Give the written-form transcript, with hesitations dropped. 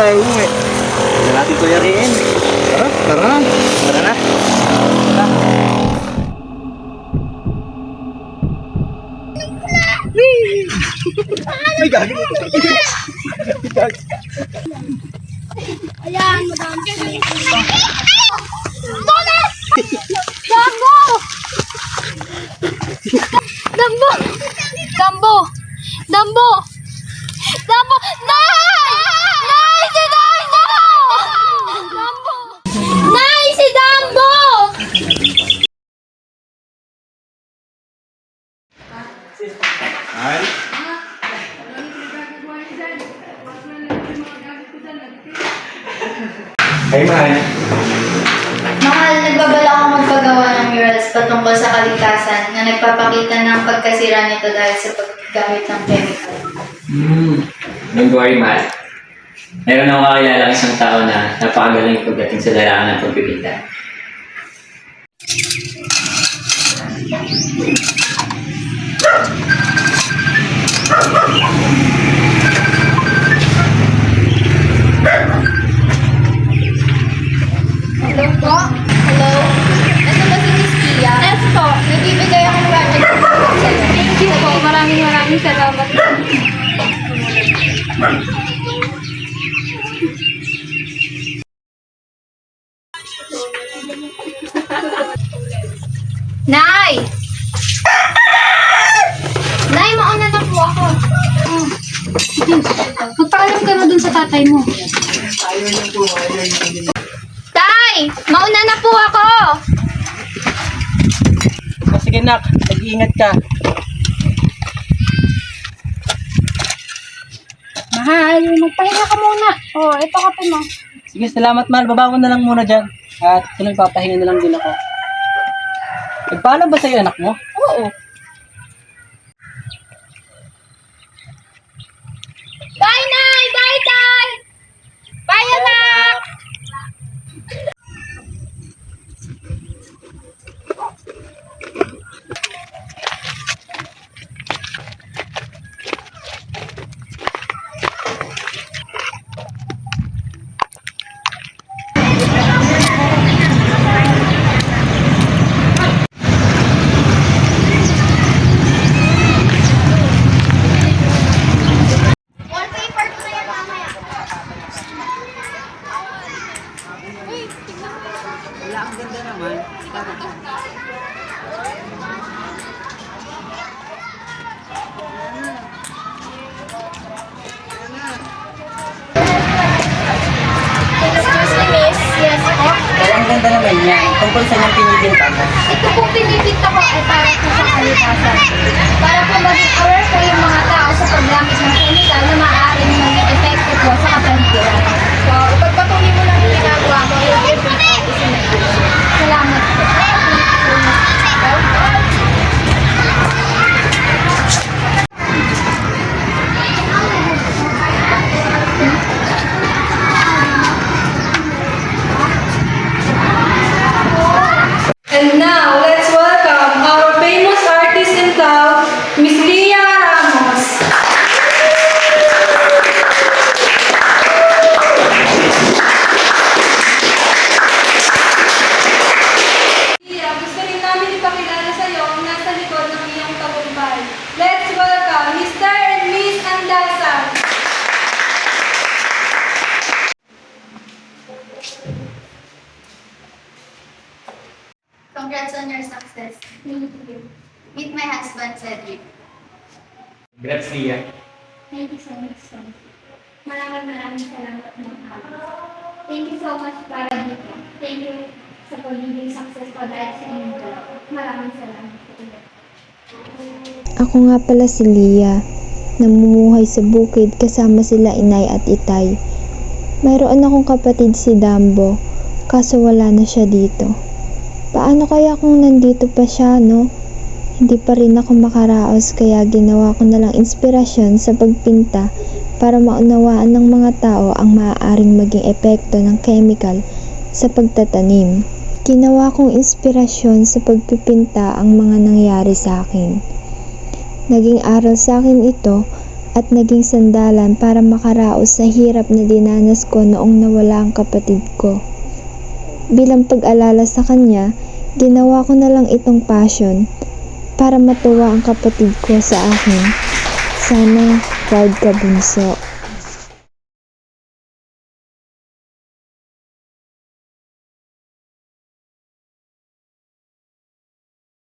tayo umuwi. Hindi natin ito yariin. Tara, tara na. Tara na. Tara. May gagawin ito. Ayan, madam. Dambo! Dambo! Dambo! Dambo! Dambo! Nay! Nay! Si Dambo! Dambo! Nay! Si Dambo! Ay. Ay, mahal. Mahal, nagbabala ako magpagawa ng murals patungkol sa kaligtasan na nagpapakita ng pagkasira nito dahil sa paggamit ng chemical. Don't worry, mahal. Meron akong kakilala isang tao na napakagaling pagdating sa larangan ng pagpipinta. Hello po? Hello? Ano ba si Miss Kia? Yes po. Nagbibigay akong project sa'yo. Thank you po. Maraming salamat. Nay! Nay, mauna na po ako. Magpaalam ka na dun sa tatay mo. Tay! Mauna na po ako! Sige nak, mag-iingat ka. Mahal, magpahinga ka muna. Oh, ito kape mo. Sige, salamat mahal. Baba mo na lang muna dyan. At sunod papahinga na lang din ako. Nagpaalam ba sa'yo anak mo? Oo. Bye, Nay! Bye, Tay! Bye, anak! Wallpaper ko na yan mamaya. Wala, ang ganda naman. Excuse me, miss. Yes po. Pero ang ganda naman yan. Tungkol sa niyang pinipinta mo. Ito po pinipinta ko ay para po sa kalikasan. Para po maging aware po yung mga tao sa paggamit ng chemical na maaaring maging epekto po sa kapaligiran. So, ipagpatuloy mo lang yung ginagawa mo. Salamat po. And now, let's welcome our famous artist in town, Miss Leah Ramos. Leah, gusto rin namin ipakilala sa iyo ang nasa likod ng iyong tagumpay. Let's welcome Mr. and Miss Andasan. Congrats on your success. Thank you. Meet my husband, Cedric. Congrats, Lia. Thank you so much, sir. Maraming salamat mga Thank you so much para dito. Thank you sa pagiging success ko dahil sa inyong dalawa. Maraming salamat po. Ako nga pala si Lia, namumuhay sa bukid kasama sila inay at itay. Mayroon akong kapatid si Dambo, kaso wala na siya dito. Paano kaya kung nandito pa siya, no? Hindi pa rin ako makaraos kaya ginawa ko na lang inspirasyon sa pagpinta para maunawaan ng mga tao ang maaaring maging epekto ng chemical sa pagtatanim. Ginawa kong inspirasyon sa pagpipinta ang mga nangyari sa akin. Naging aral sa akin ito at naging sandalan para makaraos sa hirap na dinanas ko noong nawala ang kapatid ko. Bilang pag-alala sa kanya, ginawa ko na lang itong passion para matuwa ang kapatid ko sa akin. Sana proud ka, bunso.